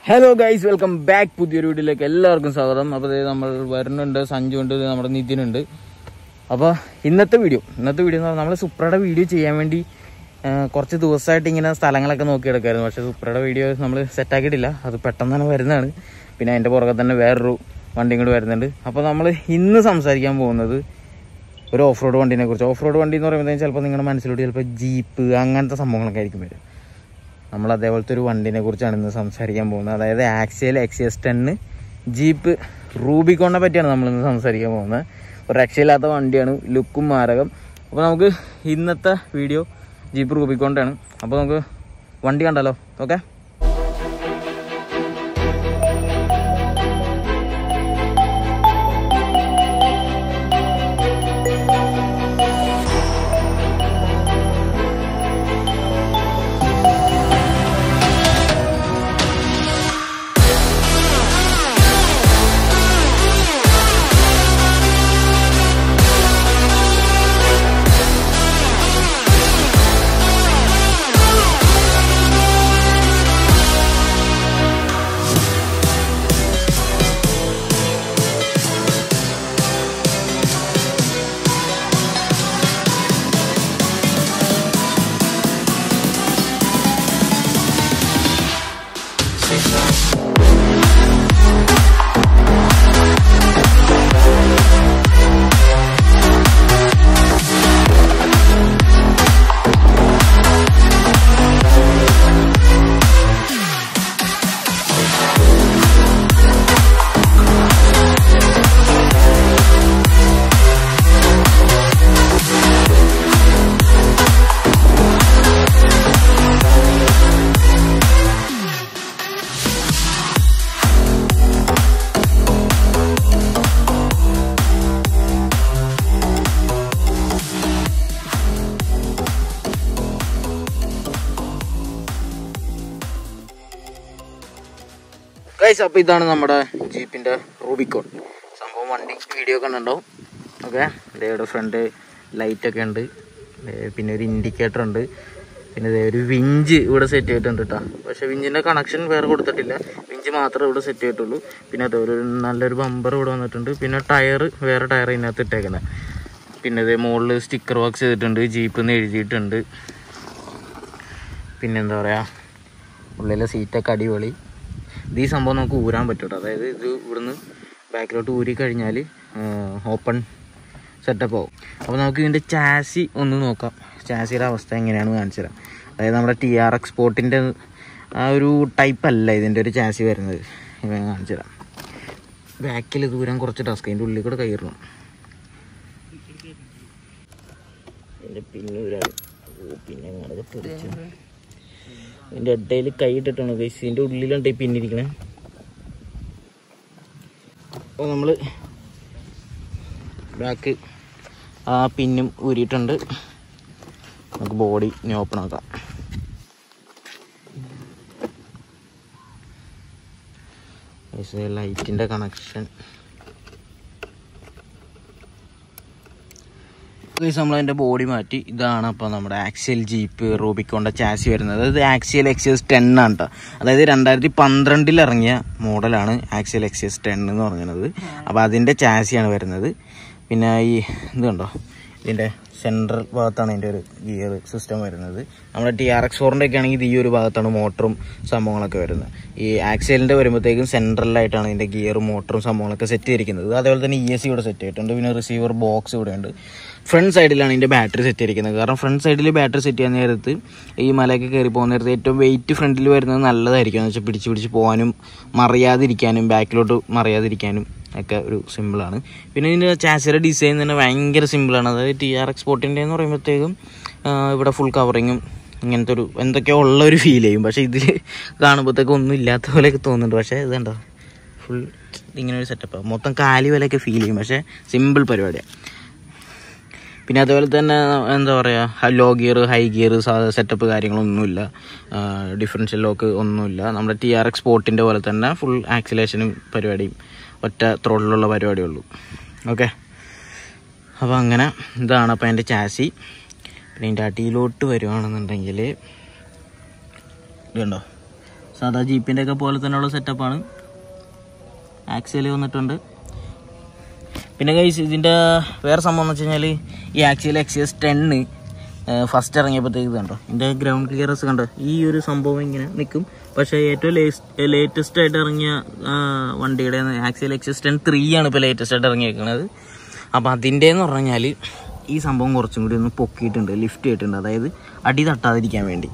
Hello guys, welcome back. പുതിയൊരു വീഡിയോയിലേക്ക് എല്ലാവർക്കും സ്വാഗതം. അപ്പോൾ നമ്മൾ വരുന്നുണ്ട്, സഞ്ജു ഉണ്ട്, നമ്മുടെ നിതിനുണ്ട്. അപ്പോൾ ഇന്നത്തെ വീഡിയോ എന്ന് പറഞ്ഞാൽ നമ്മൾ സുപ്രയുടെ വീഡിയോ ചെയ്യാൻ വേണ്ടി കുറച്ച് ദിവസമായിട്ട് ഇങ്ങനെ സ്ഥലങ്ങളൊക്കെ നോക്കിയെടുക്കായിരുന്നു. പക്ഷേ സുപ്രയുടെ വീഡിയോ നമ്മൾ സെറ്റാക്കിയിട്ടില്ല. അത് പെട്ടെന്ന് തന്നെ വരുന്നതാണ്. പിന്നെ അതിൻ്റെ പുറകെ തന്നെ വേറൊരു വണ്ടിയും കൂടി വരുന്നുണ്ട്. അപ്പോൾ നമ്മൾ ഇന്ന് സംസാരിക്കാൻ പോകുന്നത് ഒരു ഓഫ് റോഡ് വണ്ടീനെ കുറിച്ച്. ഓഫ് റോഡ് വണ്ടി എന്ന് പറയുമ്പോൾ ചിലപ്പോൾ നിങ്ങളുടെ മനസ്സിലോട്ട് ചിലപ്പോൾ ജീപ്പ് അങ്ങനത്തെ സംഭവങ്ങളൊക്കെ ആയിരിക്കും വരും. നമ്മൾ അതേപോലത്തെ ഒരു വണ്ടീനെ കുറിച്ചാണ് ഇന്ന് സംസാരിക്കാൻ പോകുന്നത്. അതായത് ആക്സിയൽ XS10 ജീപ്പ് റൂബിക്കോണിനെ പറ്റിയാണ് നമ്മളിന്ന് സംസാരിക്കാൻ പോകുന്നത്. ഒരു രക്ഷയില്ലാത്ത വണ്ടിയാണ്, ലുക്കും മാരകം. അപ്പോൾ നമുക്ക് ഇന്നത്തെ വീഡിയോ ജീപ്പ് റൂബിക്കോണിൻ്റെ ആണ്. അപ്പോൾ നമുക്ക് വണ്ടി കണ്ടാലോ? ഓക്കെ. ഗൈസ്, അപ്പോൾ ഇതാണ് നമ്മുടെ ജീപ്പിൻ്റെ റൂബിക്കോൺ സംഭവം. വണ്ടി വീഡിയോ കണ്ടുണ്ടാവും. ഓക്കെ, ഇതേടെ ഫ്രണ്ട് ലൈറ്റൊക്കെ ഉണ്ട്, പിന്നെ ഒരു ഇൻഡിക്കേറ്റർ ഉണ്ട്, പിന്നെ ഇതേ ഒരു വിഞ്ച് ഇവിടെ സെറ്റ് ചെയ്തിട്ടുണ്ട് കേട്ടോ. പക്ഷേ വിഞ്ചിൻ്റെ കണക്ഷൻ വേറെ കൊടുത്തിട്ടില്ല, വിഞ്ച് മാത്രമേ ഇവിടെ സെറ്റ് ചെയ്തിട്ടുള്ളൂ. പിന്നെ അതേ ഒരു നല്ലൊരു ബമ്പർ ഇവിടെ വന്നിട്ടുണ്ട്. പിന്നെ ടയർ വേറെ ടയർ ഇതിനകത്ത് ഇട്ടേക്കുന്നത്. പിന്നെ ഇതേ മുകളിൽ സ്റ്റിക്കർ വർക്ക് ചെയ്തിട്ടുണ്ട്, ജീപ്പ് എന്ന് എഴുതിയിട്ടുണ്ട്. പിന്നെ എന്താ പറയുക, ഉള്ളിലെ സീറ്റൊക്കെ അടിപൊളി. ഈ സംഭവം നമുക്ക് ഊരാൻ പറ്റും കേട്ടോ. അതായത് ഇത് ഇവിടുന്ന് ബാക്കിലോട്ട് ഊരി കഴിഞ്ഞാൽ ഓപ്പൺ സെറ്റപ്പ് ആവും. അപ്പോൾ നമുക്ക് ഇതിൻ്റെ ചാസി ഒന്ന് നോക്കാം. ചാസിയുടെ അവസ്ഥ എങ്ങനെയാണെന്ന് കാണിച്ചു തരാം. അതായത് നമ്മുടെ TRX സ്പോർട്ടിൻ്റെ ആ ഒരു ടൈപ്പ് അല്ല ഇതിൻ്റെ ഒരു ചാസി വരുന്നത്. ഇവ കാണിച്ചു തരാം. ബാക്കിൽ ഇത് ഊരാൻ കുറച്ച് ടാസ്ക്, അതിൻ്റെ ഉള്ളിൽ കൂടെ കയറണം. ഇതിൻ്റെ പിന്നെ ഊരാൻ പിന്നെ അങ്ങനെ പൊടിച്ചു. ഇതിൻ്റെ ഇടയിൽ കൈ ഇട്ടിട്ടാണ് ഗൈസ്, ഇതിൻ്റെ ഉള്ളിലാണ് ഈ പിന്നിരിക്കണേ. അപ്പോൾ നമ്മൾ ബാക്ക് ആ പിന്നും ഊരിയിട്ടുണ്ട്. നമുക്ക് ബോഡി ഇനി ഓപ്പൺ ആക്കാം. ലൈറ്റിൻ്റെ കണക്ഷൻ നമ്മളതിൻ്റെ ബോഡി മാറ്റി. ഇതാണ് അപ്പോൾ നമ്മുടെ ആക്സിയൽ ജീപ്പ് റൂബിക്കോണിൻ്റെ ചാസി വരുന്നത്. അത് ആക്സിയൽ XS10 ആണ് കേട്ടോ. അതായത് 2012 ഇറങ്ങിയ മോഡലാണ് ആക്സിയൽ XS10 എന്ന് പറയുന്നത്. അപ്പോൾ അതിൻ്റെ ചാസിയാണ് വരുന്നത്. പിന്നെ ഈ ഇത് കണ്ടോ, ഇതിൻ്റെ സെൻട്രൽ ഭാഗത്താണ് ഇതിൻ്റെ ഒരു ഗിയർ സിസ്റ്റം വരുന്നത്. നമ്മുടെ TRX4 ഒക്കെ ആണെങ്കിൽ ഇത് ഈ ഒരു ഭാഗത്താണ് മോട്ടറും സംഭവങ്ങളൊക്കെ വരുന്നത്. ഈ ആക്സിയലിൻ്റെ വരുമ്പോഴത്തേക്കും സെൻട്രലായിട്ടാണ് ഇതിൻ്റെ ഗിയറും മോട്ടറും സംഭവങ്ങളൊക്കെ സെറ്റ് ചെയ്തിരിക്കുന്നത്. അതേപോലെ തന്നെ ESC ഇവിടെ സെറ്റ് ചെയ്തിട്ടുണ്ട്. പിന്നെ റിസീവർ ബോക്സ് ഇവിടെ ഉണ്ട്. ഫ്രണ്ട് സൈഡിലാണ് ഇതിൻ്റെ ബാറ്ററി സെറ്റ് ചെയ്തിരിക്കുന്നത്. കാരണം ഫ്രണ്ട് സൈഡിൽ ബാറ്ററി സെറ്റ് ചെയ്യാൻ നേരത്ത് ഈ മലയൊക്കെ കയറി പോകുന്ന നേരത്ത് ഏറ്റവും വെയിറ്റ് ഫ്രണ്ടിൽ വരുന്നത് നല്ലതായിരിക്കും. എന്ന് വെച്ചാൽ പിടിച്ച് പോകാനും മറിയാതിരിക്കാനും ബാക്കിലോട്ട് മറിയാതിരിക്കാനും ഒക്കെ ഒരു സിമ്പിളാണ്. പിന്നെ ഇതിൻ്റെ ചാസിയുടെ ഡിസൈൻ തന്നെ ഭയങ്കര സിമ്പിളാണ്. അതായത് TRX സ്പോർട്ടിൻ്റെ എന്ന് പറയുമ്പോഴത്തേക്കും ഇവിടെ ഫുൾ കവറിങ്ങും ഇങ്ങനത്തെ ഒരു എന്തൊക്കെയോ ഉള്ളൊരു ഫീൽ ചെയ്യും. പക്ഷേ ഇതിൽ കാണുമ്പോഴത്തേക്കും ഒന്നും ഇല്ലാത്ത പോലെയൊക്കെ തോന്നുന്നുണ്ട്. പക്ഷേ ഇതുണ്ടോ, ഫുൾ ഇങ്ങനെ ഒരു സെറ്റപ്പാണ്. മൊത്തം കാലി പോലെയൊക്കെ ഫീൽ ചെയ്യും. പക്ഷേ സിമ്പിൾ പരിപാടിയാണ്. പിന്നെ അതുപോലെ തന്നെ എന്താ പറയുക, low gear high gear setup കാര്യങ്ങളൊന്നുമില്ല. ഡിഫറൻഷ്യൽ ലോക്ക് ഒന്നുമില്ല. നമ്മുടെ TRX സ്പോർട്ടിൻ്റെ പോലെ തന്നെ ഫുൾ ആക്സിലേഷനും പരിപാടിയും ഒറ്റ ത്രോട്ടിലുള്ള പരിപാടിയുള്ളൂ. ഓക്കെ, അപ്പോൾ അങ്ങനെ ഇതാണ് അപ്പോൾ എൻ്റെ ചാസി. പിന്നെ ഇതിൻ്റെ അടിയിലോട്ട് വരുവാണെന്നുണ്ടെങ്കിൽ ഇതുണ്ടോ, സാധാ ജീപ്പിൻ്റെ ഒക്കെ പോലെ തന്നെയുള്ള സെറ്റപ്പാണ്. ആക്സിൽ വന്നിട്ടുണ്ട്. പിന്നെ ഗൈസ് ഇതിൻ്റെ വേറെ സംഭവം എന്ന് വെച്ച് കഴിഞ്ഞാൽ ഈ ആക്സിൽ എക്സിയസ് 10 ഫസ്റ്റ് ഇറങ്ങിയപ്പോഴത്തേക്ക് കണ്ടോ ഇതിൻ്റെ ഗ്രൗണ്ട് ക്ലിയറൻസ് കണ്ടോ, ഈ ഒരു സംഭവം ഇങ്ങനെ നിൽക്കും. പക്ഷേ ഏറ്റവും ലേറ്റസ്റ്റ് ആയിട്ട് ഇറങ്ങിയ വണ്ടിയുടെ ആക്സിൽ എക്സിയസ് 10 3 ആണ് ഇപ്പോൾ ലേറ്റസ്റ്റ് ആയിട്ട് ഇറങ്ങിയിരിക്കുന്നത്. അപ്പോൾ അതിൻ്റെന്ന് പറഞ്ഞാൽ ഈ സംഭവം കുറച്ചും കൂടി ഒന്ന് പൊക്കിയിട്ടുണ്ട്, ലിഫ്റ്റ് ചെയ്തിട്ടുണ്ട്, അതായത് അടി തട്ടാതിരിക്കാൻ വേണ്ടി.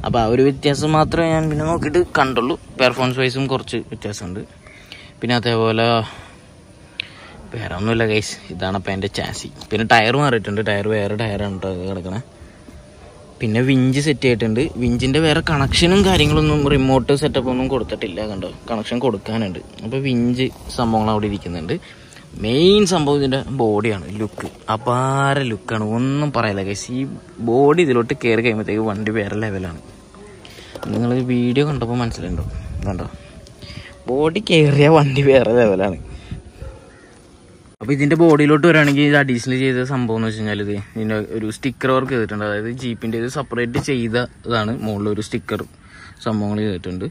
അപ്പോൾ ആ ഒരു വ്യത്യാസം മാത്രമേ ഞാൻ പിന്നെ നോക്കിയിട്ട് കണ്ടുള്ളൂ. പെർഫോമൻസ് വൈസും കുറച്ച് വ്യത്യാസമുണ്ട്. പിന്നെ അതേപോലെ വേറെ ഒന്നുമില്ല ഗൈസ്, ഇതാണ് അപ്പോൾ എൻ്റെ ചാസി. പിന്നെ ടയർ മാറിയിട്ടുണ്ട്, ടയർ വേറെ ടയറാണ് കേട്ടോ കിടക്കണേ. പിന്നെ വിഞ്ച് സെറ്റ് ചെയ്തിട്ടുണ്ട്. വിഞ്ചിൻ്റെ വേറെ കണക്ഷനും കാര്യങ്ങളൊന്നും റിമോട്ട് സെറ്റപ്പ് ഒന്നും കൊടുത്തിട്ടില്ല, കണ്ടോ കണക്ഷൻ കൊടുക്കാനുണ്ട്. അപ്പോൾ വിഞ്ച് സംഭവങ്ങൾ അവിടെ ഇരിക്കുന്നുണ്ട്. മെയിൻ സംഭവം ഇതിൻ്റെ ബോഡിയാണ്, ലുക്ക് അപാര ലുക്കാണ്, ഒന്നും പറയില്ല ഗൈസ്. ഈ ബോഡി ഇതിലോട്ട് കയറി കഴിയുമ്പോഴത്തേക്ക് വണ്ടി വേറെ ലെവലാണ്. നിങ്ങൾ വീഡിയോ കണ്ടപ്പോൾ മനസ്സിലുണ്ടോ, കണ്ടോ ബോഡി കയറിയ വണ്ടി വേറെ ലെവലാണ്. അപ്പോൾ ഇതിൻ്റെ ബോഡിയിലോട്ട് വരികയാണെങ്കിൽ ഇത് അഡീഷണൽ ചെയ്ത സംഭവം എന്ന് വെച്ച് കഴിഞ്ഞാൽ ഇതിൻ്റെ ഒരു സ്റ്റിക്കർ വർക്ക് ചെയ്തിട്ടുണ്ട്. അതായത് ജീപ്പിൻ്റെ ഇത് സെപ്പറേറ്റ് ചെയ്തതാണ്, മുകളിലൊരു സ്റ്റിക്കർ സംഭവങ്ങൾ ചെയ്തിട്ടുണ്ട്.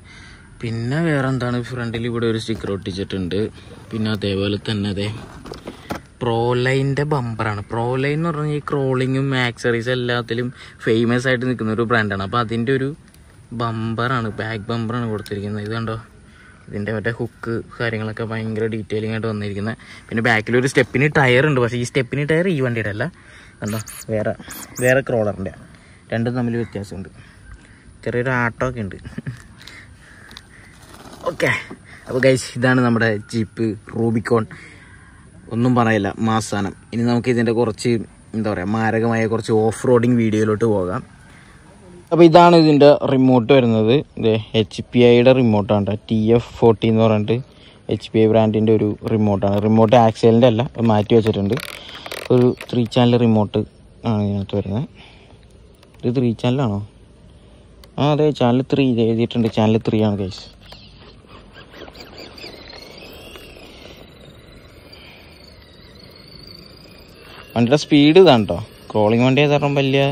പിന്നെ വേറെ എന്താണ്, ഫ്രണ്ടിൽ ഇവിടെ ഒരു സ്റ്റിക്കർ ഒട്ടിച്ചിട്ടുണ്ട്. പിന്നെ അതേപോലെ തന്നെ അതെ പ്രോലൈൻ്റെ ബമ്പറാണ്. പ്രോലൈൻ എന്ന് പറഞ്ഞാൽ ഈ ക്രോളിങ്ങും ആക്സറീസ് എല്ലാത്തിലും ഫേമസ് ആയിട്ട് നിൽക്കുന്ന ഒരു ബ്രാൻഡാണ്. അപ്പോൾ അതിൻ്റെ ഒരു ബമ്പറാണ്, ബാക്ക് ബമ്പറാണ് കൊടുത്തിരിക്കുന്നത്. ഇത് കണ്ടോ, ഇതിൻ്റെ മറ്റേ ഹുക്ക് കാര്യങ്ങളൊക്കെ ഭയങ്കര ഡീറ്റെയിലിംഗ് ആയിട്ട് വന്നിരിക്കുന്നത്. പിന്നെ ബാക്കിലൊരു സ്റ്റെപ്പിന് ടയർ ഉണ്ട്, പക്ഷേ ഈ സ്റ്റെപ്പിന് ടയർ ഈ വണ്ടിയുടെ അല്ല, കണ്ടോ വേറെ ക്രോളറിൻ്റെ, രണ്ടും തമ്മിൽ വ്യത്യാസമുണ്ട്. ചെറിയൊരു ആട്ടമൊക്കെ ഉണ്ട്. ഓക്കെ, അപ്പോൾ ഗൈസ് ഇതാണ് നമ്മുടെ ജീപ്പ് റൂബിക്കോൺ. ഒന്നും പറയില്ല, മാസാനം. ഇനി നമുക്ക് ഇതിൻ്റെ കുറച്ച് എന്താ പറയുക മാരകമായ കുറച്ച് ഓഫ് റോഡിങ് വീഡിയോയിലോട്ട് പോകാം. അപ്പോൾ ഇതാണ് ഇതിൻ്റെ റിമോട്ട് വരുന്നത്. ഇത് HPIയുടെ റിമോട്ടാണ്, TF40 എന്ന് പറഞ്ഞിട്ട് HPI ബ്രാൻഡിൻ്റെ ഒരു റിമോട്ടാണ്. റിമോട്ട് ആക്സിലിൻ്റെ അല്ല, മാറ്റി വെച്ചിട്ടുണ്ട്. ഒരു 3 ചാനൽ റിമോട്ട് ആണ് ഇതിനകത്ത് വരുന്നത്. ഇത് 3 ചാനലാണോ? അതെ, ചാനൽ 3 എഴുതിയിട്ടുണ്ട്. ചാനൽ 3 ആണ് ഗൈസ്. വണ്ടിയുടെ സ്പീഡ് ഇതാണ് കേട്ടോ. ക്രോളിങ് വണ്ടി ആയത് കാരണം വലിയ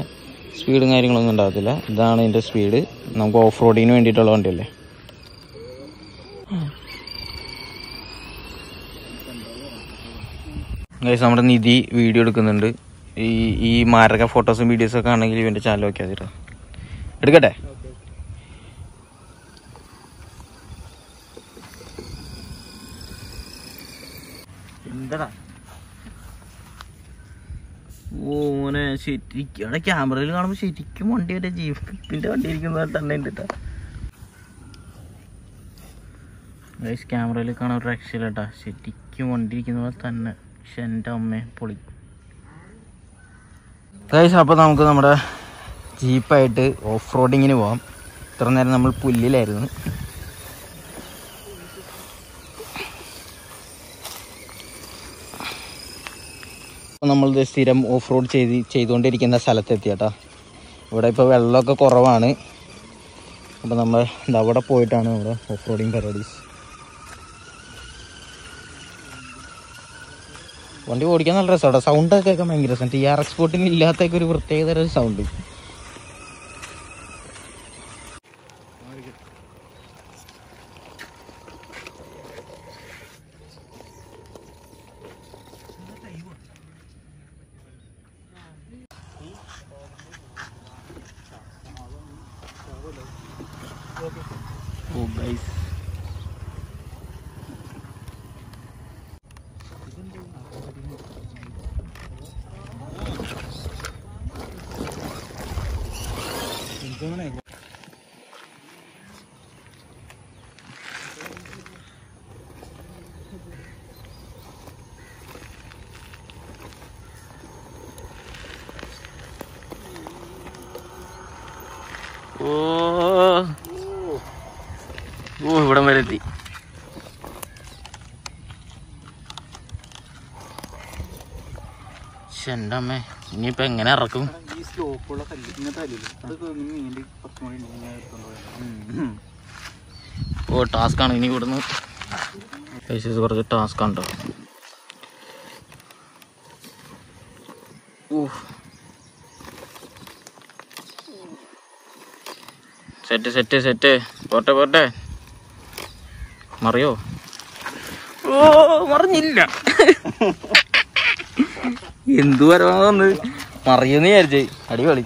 സ്പീഡും കാര്യങ്ങളൊന്നും ഉണ്ടാകത്തില്ല. ഇതാണ് ഇതിൻ്റെ സ്പീഡ്. നമുക്ക് ഓഫ് റോഡിങ്ങിന് വേണ്ടിയിട്ടുള്ള വണ്ടിയല്ലേ. ഗൈസ് നമ്മുടെ നിധി വീഡിയോ എടുക്കുന്നുണ്ട്. ഈ മാരക ഫോട്ടോസും വീഡിയോസൊക്കെ ആണെങ്കിൽ ഇവൻ്റെ ചാനൽ നോക്കിയാൽ മതി. എടുക്കട്ടെ? എന്താടാ ഓനെ ശരിക്കും അവിടെ ക്യാമറയിൽ കാണുമ്പോൾ ശരിക്കും വണ്ടി വരെ ജീപ്പിൻ്റെ വണ്ടി ഇരിക്കുന്നത് തന്നെ ഉണ്ട് കേട്ടോ. ഗൈസ് ക്യാമറയിൽ കാണാൻ ഒരു രക്ഷയില്ല കേട്ടോ, ശരിക്കും വണ്ടി ഇരിക്കുന്ന പോലെ തന്നെ. പക്ഷെ എൻ്റെ അമ്മയെ പൊളി ഗൈസ്. അപ്പോൾ നമുക്ക് നമ്മുടെ ജീപ്പായിട്ട് ഓഫ് റോഡിങ്ങിന് പോകാം. ഇത്ര നേരം നമ്മൾ പുല്ലിലായിരുന്നു. നമ്മൾ സ്ഥിരം ഓഫ് റോഡ് ചെയ്തുകൊണ്ടിരിക്കുന്ന സ്ഥലത്തെത്തി കേട്ടോ. ഇവിടെ ഇപ്പോൾ വെള്ളമൊക്കെ കുറവാണ്. അപ്പോൾ നമ്മൾ അവിടെ പോയിട്ടാണ് നമ്മുടെ ഓഫ് റോഡിങ് പരിപാടീസ്. വണ്ടി ഓടിക്കാൻ നല്ല രസമാണ്. സൗണ്ടൊക്കെ കേൾക്കാൻ ഭയങ്കര രസം. TRX സ്പോർട്ടിന് ഇല്ലാത്തൊക്കെ ഒരു പ്രത്യേകതര സൗണ്ട്. Oh guys, ഇവിടം വരെ എത്തി. എൻ്റെ അമ്മേ, ഇനിയിപ്പോൾ എങ്ങനെ ഇറക്കും? ഓ ടാസ്ക്കാണ് ഇനി ഇവിടുന്ന്. കുറച്ച് ടാസ്ക് ഉണ്ടോ? സെറ്റ് സെറ്റ് സെറ്റ് പോട്ടെ പോട്ടെ. മറിയോ? ഓ മറിഞ്ഞില്ല. എന്തു വരവാന്ന് മറിയെന്ന് വിചാരിച്ചേ. അടിപൊളി.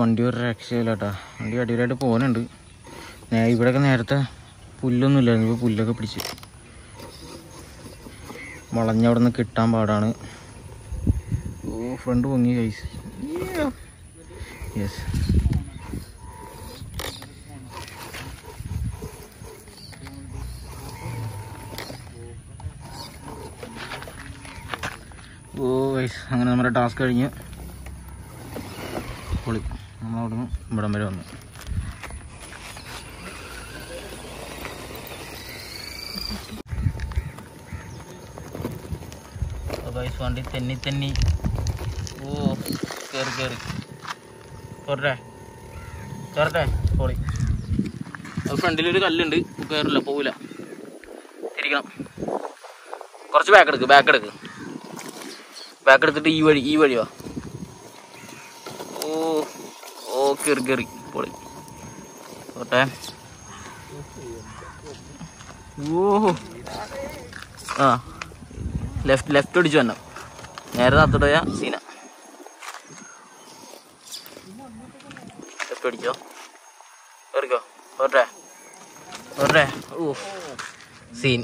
വണ്ടി ഒരു രക്ഷയില്ല കേട്ടോ. വണ്ടി അടിപൊളിയായിട്ട് പോകുന്നുണ്ട്. ഇവിടെയൊക്കെ നേരത്തെ പുല്ലൊന്നും ഇല്ലായിരുന്നു. ഇപ്പോൾ പുല്ലൊക്കെ പിടിച്ച് വളഞ്ഞവിടെ നിന്ന് കിട്ടാൻ പാടാണ്. ഓ ഫ്രണ്ട് പൊങ്ങി ഗൈസ്. യെസ്. ഓ ഗൈസ് അങ്ങനെ നമ്മുടെ ടാസ്ക് കഴിഞ്ഞ് പൊളി. നമ്മളവിടുന്ന് ഇവിടം വരെ വന്നു. ഗൈസ് വണ്ടി തെന്നി തെന്നി. ഓ കയറി കയറി കയറട്ടെ കയറട്ടെ. പൊളി. അത് ഫ്രണ്ടിലൊരു കല്ലുണ്ട്. കയറില്ല, പോവില്ല. തിരിക്കണം. കുറച്ച് ബാക്ക് എടുക്ക്. ബാക്ക് എടുത്തിട്ട് ഈ വഴി വാ. ഓ കയറി പൊളി. ഓട്ടെ. ഓ ആ ലെഫ്റ്റ് അടിച്ചു വരണം. നേരെ നടത്തിട്ടോയാ സീന. ലെഫ്റ്റ് അടിച്ചോ. കയറിക്കോ. ഓട്ടെ. ഓ സീൻ.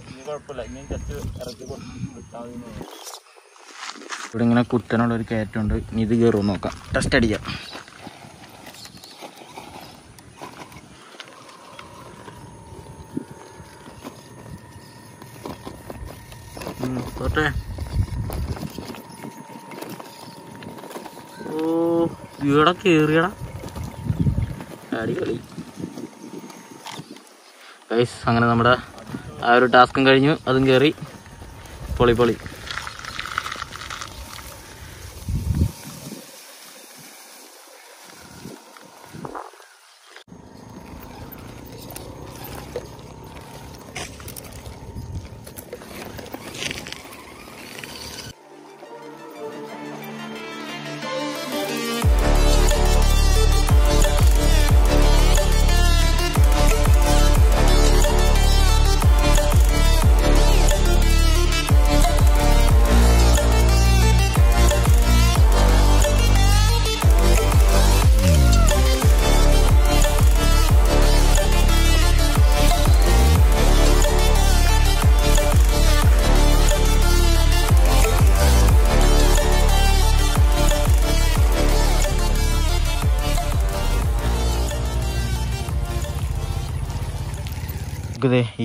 ഇവിടെ ഇങ്ങനെ കുത്തനുള്ളൊരു കയറ്റമുണ്ട്. ഇനി ഇത് കയറുമെന്ന് നോക്കാം. ടെസ്റ്റ് അടിക്കാം. ഓ ഇവിടെ കേറിയടാ. അടിപൊളി ഗൈസ്. അങ്ങനെ നമ്മുടെ ആ ഒരു ടാസ്കും കഴിഞ്ഞു. അതും കയറി. പൊളി.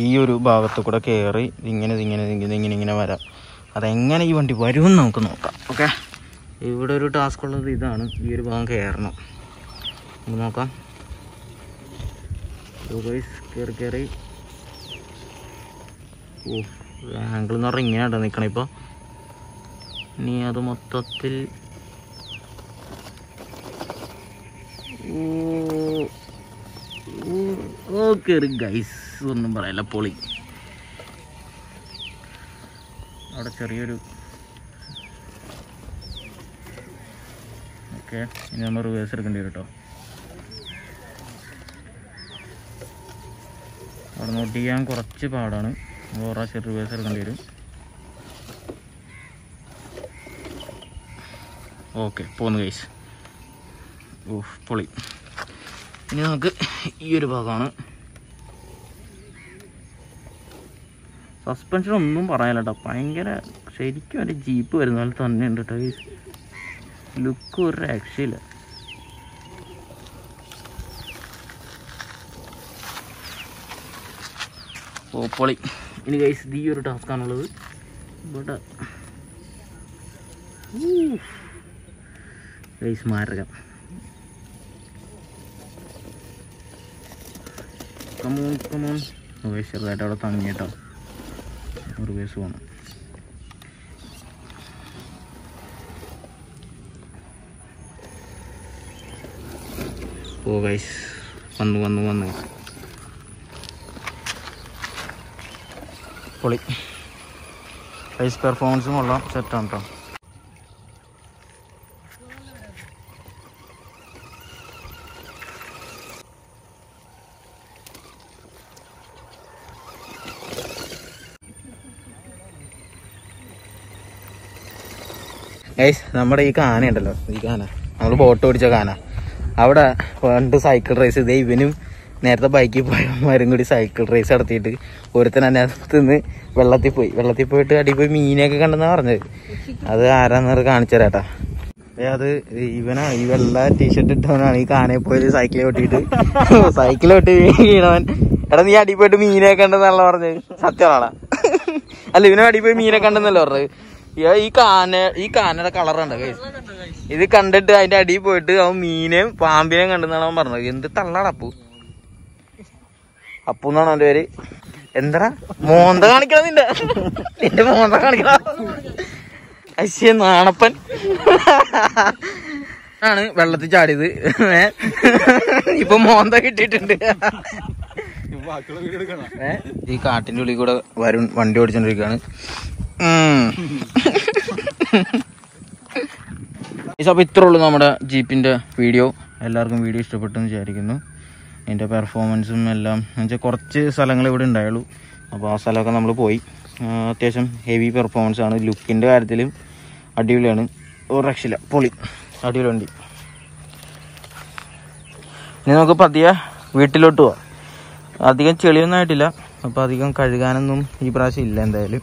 ഈ ഒരു ഭാഗത്ത് കൂടെ കയറി ഇങ്ങനെ വരാം. അതെങ്ങനെ ഈ വണ്ടി വരുമെന്ന് നമുക്ക് നോക്കാം. ഓക്കെ. ഇവിടെ ഒരു ടാസ്ക് ഉള്ളത് ഇതാണ്. ഈ ഒരു ഭാഗം കയറണം. നമുക്ക് നോക്കാം. കയറി. ഓ ആംഗിൾ എന്ന് പറഞ്ഞാൽ ഇങ്ങനെയാട്ടോ നിൽക്കണം. ഇപ്പോൾ ഇനി അത് മൊത്തത്തിൽ കയറി ഗൈസ്. ഒന്നും പറയല്ല, പൊളി. അവിടെ ചെറിയൊരു ഓക്കെ. ഇനി നമ്മൾ റിവേഴ്സ് എടുക്കേണ്ടി വരും കേട്ടോ. അവിടെ നോട്ട് ചെയ്യാൻ കുറച്ച് പാടാണ്. പ്രാവശ്യം റിവേഴ്സ് എടുക്കേണ്ടി വരും. ഓക്കെ പോന്നു ഗൈസ്. ഓ പൊളി. ഇനി നമുക്ക് ഈ ഒരു ഭാഗമാണ്. സസ്പെൻഷൻ ഒന്നും പറയാനില്ല കേട്ടോ. ഭയങ്കര ശരിക്കും ഒരു ജീപ്പ് വരുന്ന പോലെ തന്നെ ഉണ്ട് കേട്ടോ. ഈ ലുക്ക് ഒരു രക്ഷയില്ല. ഓ പൊളി. ഇനി ഗൈസ് ഈ ഒരു ടാസ്ക്കാണുള്ളത്. ഇവിടെ ഗൈസ് മാരകം. കമോൺ ചെറുതായിട്ട് അവിടെ തങ്ങി കേട്ടോ. റിവേഴ്സ് പോകണം. ഓ ഗൈസ് വന്നു പൊളി. ഗൈസ് പെർഫോമൻസും കൊള്ളാം, സെറ്റാണ് കേട്ടോ. ഗൈസ് നമ്മുടെ ഈ കാന ഉണ്ടല്ലോ, ഈ കാന നമ്മൾ ബോട്ട് ഓടിച്ച കാന, അവിടെ പണ്ട് സൈക്കിൾ റേസ്, ഇതേ ഇവനും നേരത്തെ ബൈക്കിൽ പോയവന്മാരും കൂടി സൈക്കിൾ റേസ് നടത്തിയിട്ട് ഒരുത്തൻ അതിനകത്ത് നിന്ന് വെള്ളത്തിൽ പോയിട്ട് അടി പോയി മീനൊക്കെ കണ്ടെന്നാ പറഞ്ഞത്. അത് ആരാന്നത് കാണിച്ചു തരാട്ടാ. അത് ഇവനാ, ഈ വെള്ള ടീഷർട്ട് ഇട്ടവനാണ് ഈ കാനയിൽ പോയത് സൈക്കിൾ ഓട്ടി വീണവൻ. എടാ നീ അടി പോയിട്ട് മീനൊക്കെ കണ്ടെന്നാണല്ലോ പറഞ്ഞത്, സത്യമാണാ? അല്ല ഇവനും അടി പോയി മീനൊക്കെ കണ്ടെന്നല്ലോ പറഞ്ഞത്. ഈ കാനയുടെ കളറുണ്ട് ഗൈസ്. ഇത് കണ്ടിട്ട് അതിന്റെ അടിയിൽ പോയിട്ട് അവൻ മീനെയും പാമ്പിനെയും കണ്ടെന്നാണ് അവൻ പറഞ്ഞത്. എന്ത് തള്ളാണ് അപ്പു എന്നാണ് അവന്റെ പേര്. എന്താ മോന്ത കാണിക്കണം, നിന്റെ മോന്ത കാണിക്കണം. അശ്ശേ നാണപ്പൻ ആണ് വെള്ളത്തിൽ ചാടിയത്. ഇപ്പൊ മോന്ത കിട്ടിയിട്ടുണ്ട്. ഈ കാട്ടിന്റെ ഉള്ളിൽ കൂടെ വണ്ടി ഓടിച്ചോണ്ടിരിക്കുകയാണ്. അപ്പൊ ഇത്രേ ഉള്ളൂ നമ്മുടെ ജീപ്പിന്റെ വീഡിയോ. എല്ലാവർക്കും വീഡിയോ ഇഷ്ടപ്പെട്ടെന്ന് വിചാരിക്കുന്നു. അതിന്റെ പെർഫോമൻസും എല്ലാം എന്നുവെച്ചാൽ കുറച്ച് സ്ഥലങ്ങൾ ഇവിടെ ഉണ്ടായുള്ളൂ. അപ്പോൾ ആ സ്ഥലമൊക്കെ നമ്മൾ പോയി. അത്യാവശ്യം ഹെവി പെർഫോമൻസ് ആണ്. ലുക്കിന്റെ കാര്യത്തിലും അടിപൊളിയാണ്, ഒരു രക്ഷയില്ല, പൊളി, അടിപൊളി വണ്ടി. ഇനി നമുക്ക് പതിയെ വീട്ടിലോട്ട് പോവാം. അധികം ചെളിയൊന്നും ആയിട്ടില്ല, അപ്പോൾ അധികം കഴുകാനൊന്നും ഈ പ്രാവശ്യം ഇല്ല എന്തായാലും.